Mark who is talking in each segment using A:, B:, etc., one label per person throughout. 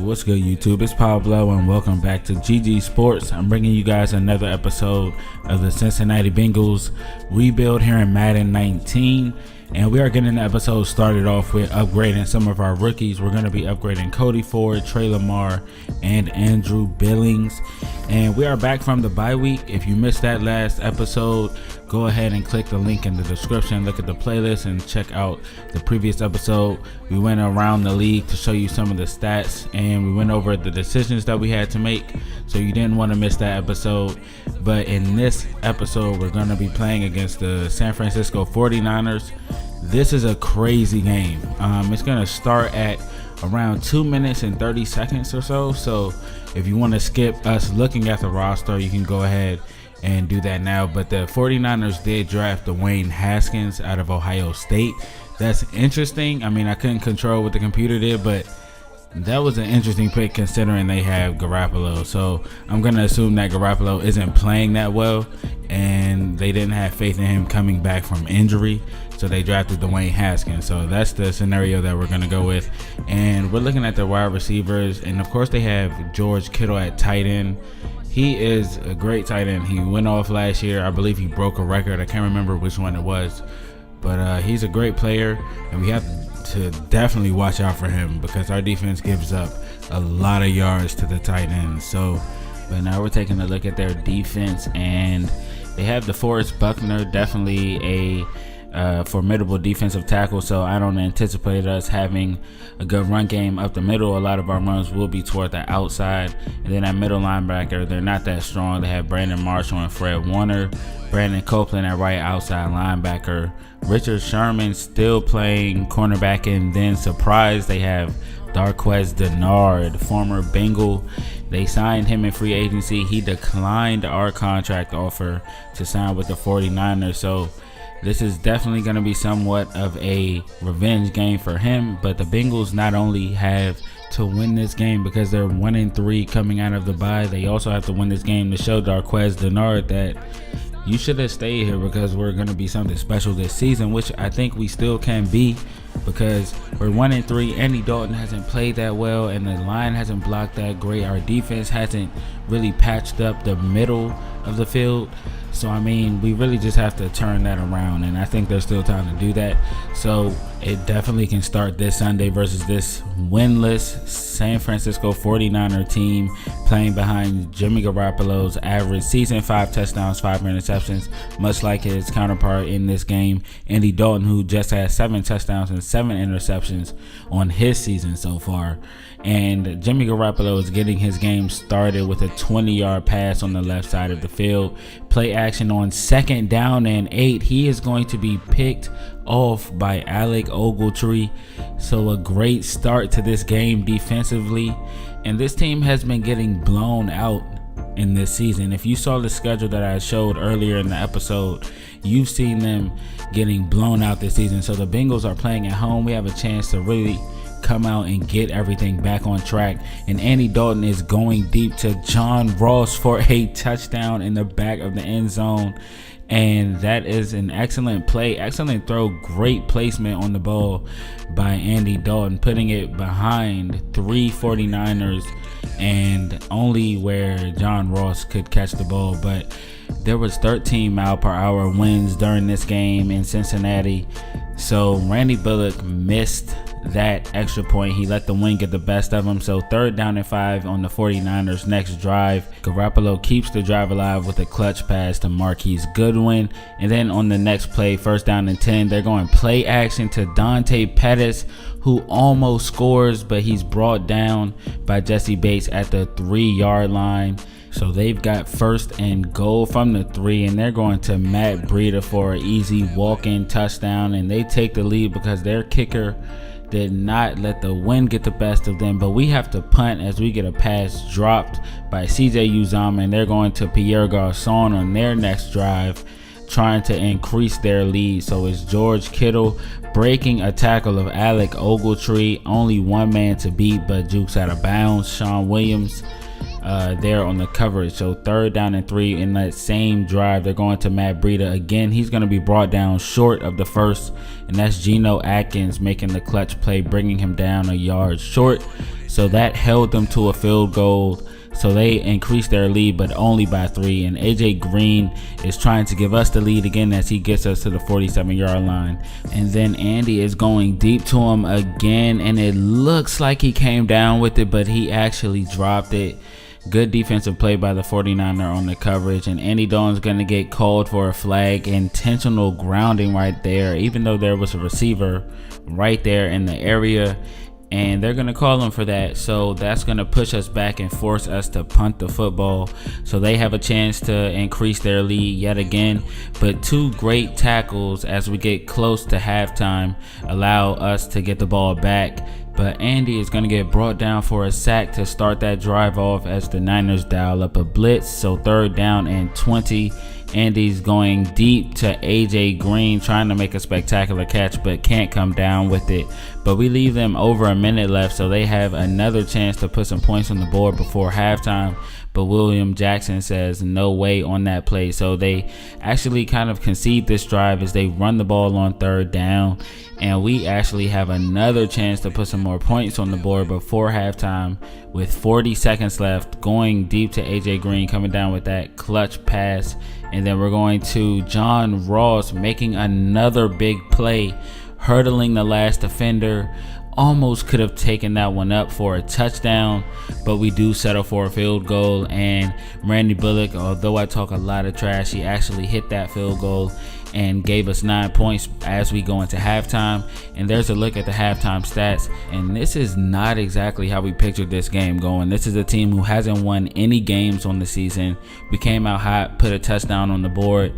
A: What's good, YouTube? It's Pablo and welcome back to GGsports. I'm bringing you guys another episode of the Cincinnati Bengals rebuild here in Madden 19. And we are getting the episode started off with upgrading some of our rookies. We're going to be upgrading Cody Ford, Trey Lamar, and Andrew Billings. And we are back from the bye week. If you missed that last episode, go ahead and click the link in the description. Look at the playlist and check out the previous episode. We went around the league to show you some of the stats, and we went over the decisions that we had to make. So you didn't want to miss that episode. But in this episode, we're going to be playing against the San Francisco 49ers. This is a crazy game. It's going to start at around 2 minutes and 30 seconds or so. So if you want to skip us looking at the roster, you can go ahead and do that now. But the 49ers did draft Dwayne Haskins out of Ohio State. That's interesting. I mean, I couldn't control what the computer did, but that was an interesting pick considering they have Garoppolo. So I'm going to assume that Garoppolo isn't playing that well and they didn't have faith in him coming back from injury. So they drafted Dwayne Haskins. So that's the scenario that we're going to go with. And we're looking at the wide receivers. And of course they have George Kittle at tight end. He is a great tight end. He went off last year. I believe he broke a record. I can't remember which one it was. But he's a great player. And we have to definitely watch out for him because our defense gives up a lot of yards to the tight ends. So, but now we're taking a look at their defense. And they have DeForest Buckner, definitely a formidable defensive tackle, so I don't anticipate us having a good run game up the middle. A lot of our runs will be toward the outside, and then at middle linebacker, they're not that strong. They have Brandon Marshall and Fred Warner, Brandon Copeland at right outside linebacker, Richard Sherman still playing cornerback, and then surprise, they have Darqueze Dennard, former Bengal. They signed him in free agency. He declined our contract offer to sign with the 49ers, so this is definitely going to be somewhat of a revenge game for him. But the Bengals not only have to win this game because they're 1-3 coming out of the bye, they also have to win this game to show Darqueze Dennard that you should have stayed here because we're going to be something special this season, which I think we still can be because we're 1-3. Andy Dalton hasn't played that well and the line hasn't blocked that great. Our defense hasn't really patched up the middle of the field. So, I mean, we really just have to turn that around, and I think there's still time to do that. So, it definitely can start this Sunday versus this winless San Francisco 49er team playing behind Jimmy Garoppolo's average season, 5 touchdowns, 5 interceptions, much like his counterpart in this game, Andy Dalton, who just has 7 touchdowns and 7 interceptions on his season so far. And Jimmy Garoppolo is getting his game started with a 20-yard pass on the left side of the field. Play action on 2nd down and 8. He is going to be picked off by Alec Ogletree. So a great start to this game defensively. And this team has been getting blown out in this season. If you saw the schedule that I showed earlier in the episode, you've seen them getting blown out this season. So the Bengals are playing at home. We have a chance to really come out and get everything back on track. And Andy Dalton is going deep to John Ross for a touchdown in the back of the end zone. And that is an excellent play, excellent throw, great placement on the ball by Andy Dalton, putting it behind 3 49ers and only where John Ross could catch the ball. But there was 13 mile per hour winds during this game in Cincinnati. So Randy Bullock missed that extra point. He let the wind get the best of him. So 3rd down and 5 on the 49ers next drive. Garoppolo keeps the drive alive with a clutch pass to Marquise Goodwin. And then on the next play, 1st down and 10, they're going play action to Dante Pettis, who almost scores, but he's brought down by Jesse Bates at the 3-yard line. So they've got 1st and goal from the 3, and they're going to Matt Breida for an easy walk-in touchdown. And they take the lead because their kicker did not let the wind get the best of them. But we have to punt as we get a pass dropped by CJ Uzomah, and they're going to Pierre Garçon on their next drive, trying to increase their lead. So it's George Kittle breaking a tackle of Alec Ogletree. Only one man to beat, but jukes out of bounds. Sean Williams there on the coverage. So 3rd down and 3 in that same drive. They're going to Matt Breida again. He's going to be brought down short of the first, and that's Geno Atkins making the clutch play, bringing him down a yard short. So that held them to a field goal. So they increased their lead, but only by 3. And AJ Green is trying to give us the lead again as he gets us to the 47-yard line. And then Andy is going deep to him again, and it looks like he came down with it, but he actually dropped it. Good defensive play by the 49er on the coverage, and Andy Dalton's going to get called for a flag. Intentional grounding right there, even though there was a receiver right there in the area. And they're going to call him for that. So that's going to push us back and force us to punt the football. So they have a chance to increase their lead yet again. But 2 great tackles as we get close to halftime allow us to get the ball back. But Andy is going to get brought down for a sack to start that drive off as the Niners dial up a blitz. So 3rd down and 20. Andy's going deep to AJ Green, trying to make a spectacular catch, but can't come down with it. But we leave them over a minute left, so they have another chance to put some points on the board before halftime. But William Jackson says no way on that play. So they actually kind of concede this drive as they run the ball on 3rd down. And we actually have another chance to put some more points on the board before halftime with 40 seconds left, going deep to AJ Green, coming down with that clutch pass. And then we're going to John Ross making another big play, hurdling the last defender. Almost could have taken that one up for a touchdown, but we do settle for a field goal. And Randy Bullock, although I talk a lot of trash, he actually hit that field goal and gave us 9 points as we go into halftime. And there's a look at the halftime stats, and this is not exactly how we pictured this game going. This is a team who hasn't won any games on the season. We came out hot, put a touchdown on the board,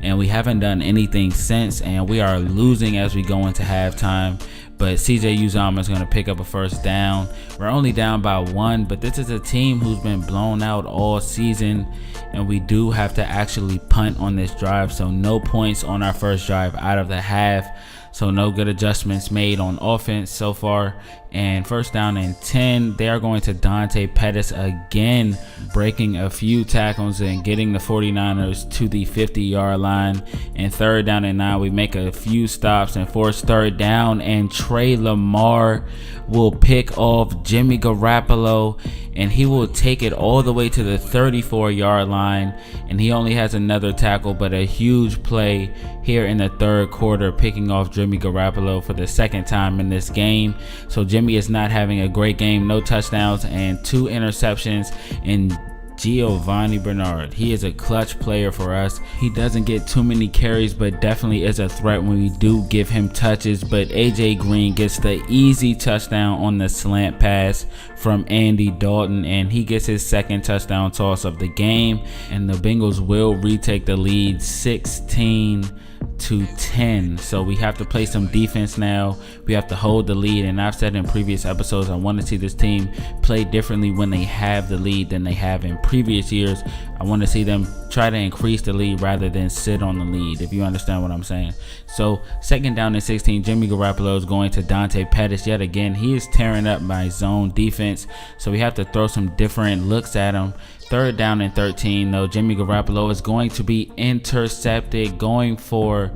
A: and we haven't done anything since, and we are losing as we go into halftime. But CJ Uzomah is going to pick up a 1st down. We're only down by 1, but this is a team who's been blown out all season, and we do have to actually punt on this drive. So no points on our first drive out of the half. So no good adjustments made on offense so far. And 1st down and 10, they are going to Dante Pettis again, breaking a few tackles and getting the 49ers to the 50-yard line. And 3rd down and 9, we make a few stops and force 3rd down, and Trey Lamar will pick off Jimmy Garoppolo, and he will take it all the way to the 34-yard line. And he only has another tackle, but a huge play here in the 3rd quarter, picking off Jimmy Garoppolo for the 2nd time in this game. So Jimmy is not having a great game. No touchdowns and 2 interceptions. And Giovanni Bernard, he is a clutch player for us. He doesn't get too many carries, but definitely is a threat when we do give him touches. But AJ Green gets the easy touchdown on the slant pass from Andy Dalton, and he gets his 2nd touchdown toss of the game. And the Bengals will retake the lead 16-10. So we have to play some defense now. We have to hold the lead, and I've said in previous episodes I want to see this team play differently when they have the lead than they have in previous years. I want to see them try to increase the lead rather than sit on the lead, if you understand what I'm saying. So 2nd down and 16, Jimmy Garoppolo is going to Dante Pettis yet again. He is tearing up my zone defense, so we have to throw some different looks at him. 3rd down and 13, though, Jimmy Garoppolo is going to be intercepted, going for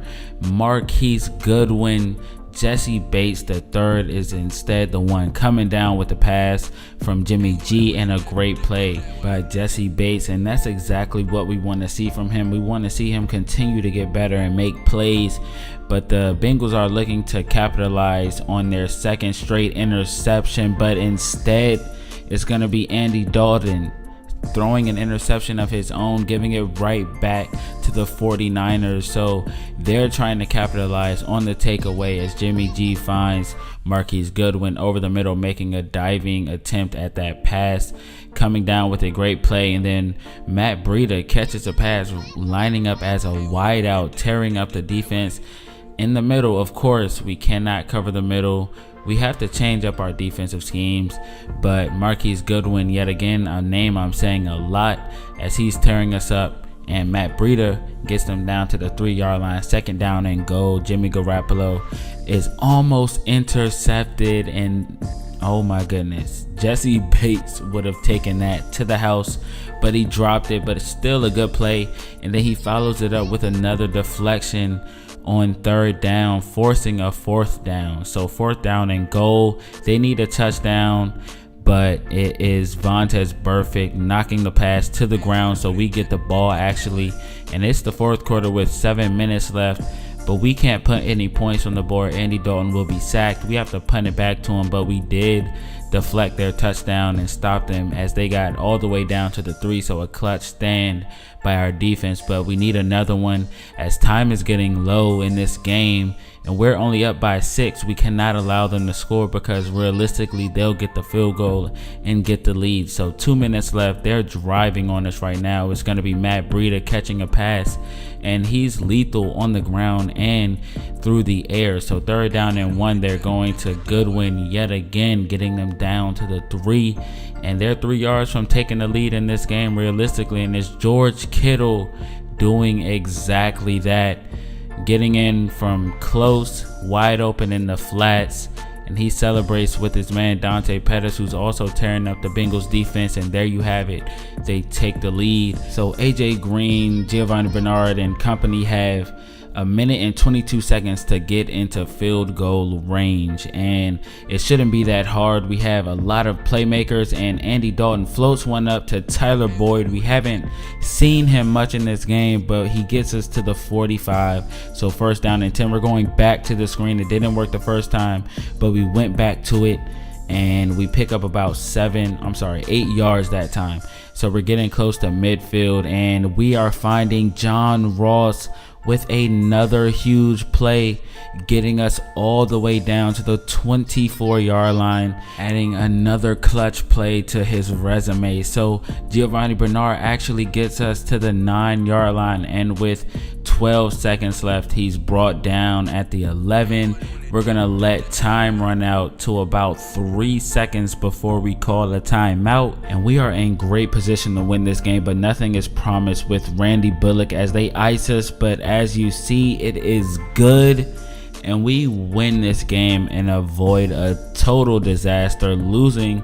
A: Marquise Goodwin. Jesse Bates III is instead the one coming down with the pass from Jimmy G, and a great play by Jesse Bates. And that's exactly what we want to see from him. We want to see him continue to get better and make plays. But the Bengals are looking to capitalize on their 2nd straight interception, but instead it's going to be Andy Dalton throwing an interception of his own, giving it right back to the 49ers. So they're trying to capitalize on the takeaway as Jimmy G finds Marquise Goodwin over the middle, making a diving attempt at that pass, coming down with a great play. And then Matt Breida catches a pass, lining up as a wideout, tearing up the defense in the middle. Of course, we cannot cover the middle. We have to change up our defensive schemes, but Marquise Goodwin, yet again, a name I'm saying a lot, as he's tearing us up, and Matt Breida gets them down to the 3-yard line. 2nd down and goal. Jimmy Garoppolo is almost intercepted, and oh my goodness, Jesse Bates would have taken that to the house, but he dropped it. But it's still a good play, and then he follows it up with another deflection on 3rd down, forcing a 4th down. So 4th down and goal. They need a touchdown, but but it is Vontaze Burfict knocking the pass to the ground, so we get the ball actually, and it's the fourth quarter with 7 minutes left, but we can't put any points on the board. Andy Dalton will be sacked. We have to punt it back to him, but we did deflect their touchdown and stop them as they got all the way down to the 3, so a clutch stand by our defense. But we need another one as time is getting low in this game and we're only up by 6. We cannot allow them to score because realistically they'll get the field goal and get the lead. So 2 minutes left. They're driving on us right now. It's going to be Matt Breida catching a pass, and he's lethal on the ground and through the air. So 3rd down and 1. They're going to Goodwin yet again, getting them down to the 3, and they're 3 yards from taking the lead in this game realistically. And it's George Kittle doing exactly that, getting in from close, wide open in the flats, and he celebrates with his man Dante Pettis, who's also tearing up the Bengals defense. And there you have it, they take the lead. So AJ Green, Giovanni Bernard and company have a minute and 22 seconds to get into field goal range, and it shouldn't be that hard. We have a lot of playmakers, and Andy Dalton floats one up to Tyler Boyd. We haven't seen him much in this game, but he gets us to the 45. So 1st down and 10. We're going back to the screen. It didn't work the first time, but we went back to it and we pick up about 8 yards that time. So we're getting close to midfield, and we are finding John Ross with another huge play, getting us all the way down to the 24-yard line, adding another clutch play to his resume. So Giovanni Bernard actually gets us to the 9-yard line, and with 12 seconds left, he's brought down at the 11. We're gonna let time run out to about 3 seconds before we call a timeout, and we are in great position to win this game, but nothing is promised with Randy Bullock as they ice us. But as you see, it is good, and we win this game and avoid a total disaster, losing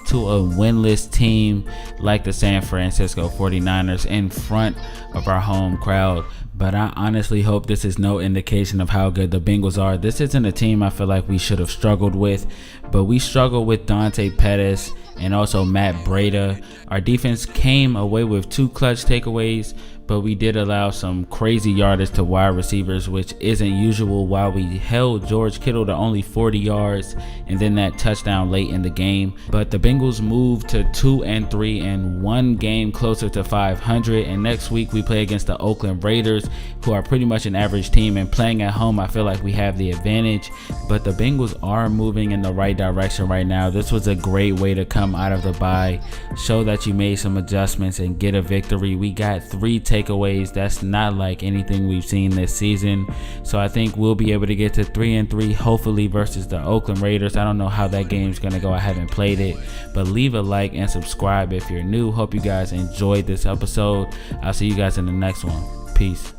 A: to a winless team like the San Francisco 49ers in front of our home crowd. But I honestly hope this is no indication of how good the Bengals are. This isn't a team I feel like we should have struggled with, but we struggled with Dante Pettis and also Matt Breida. Our defense came away with 2 clutch takeaways, but we did allow some crazy yardage to wide receivers, which isn't usual, while we held George Kittle to only 40 yards and then that touchdown late in the game. But the Bengals moved to 2-3 and 1 game closer to 500. And next week we play against the Oakland Raiders, who are pretty much an average team, and playing at home I feel like we have the advantage. But the Bengals are moving in the right direction right now. This was a great way to come out of the bye, show that you made some adjustments and get a victory. We got 3 takeaways. That's not like anything we've seen this season. So I think we'll be able to get to 3-3, hopefully, versus the Oakland Raiders. I don't know how that game's gonna go. I haven't played it, but leave a like and subscribe if you're new. Hope you guys enjoyed this episode. I'll see you guys in the next one. Peace.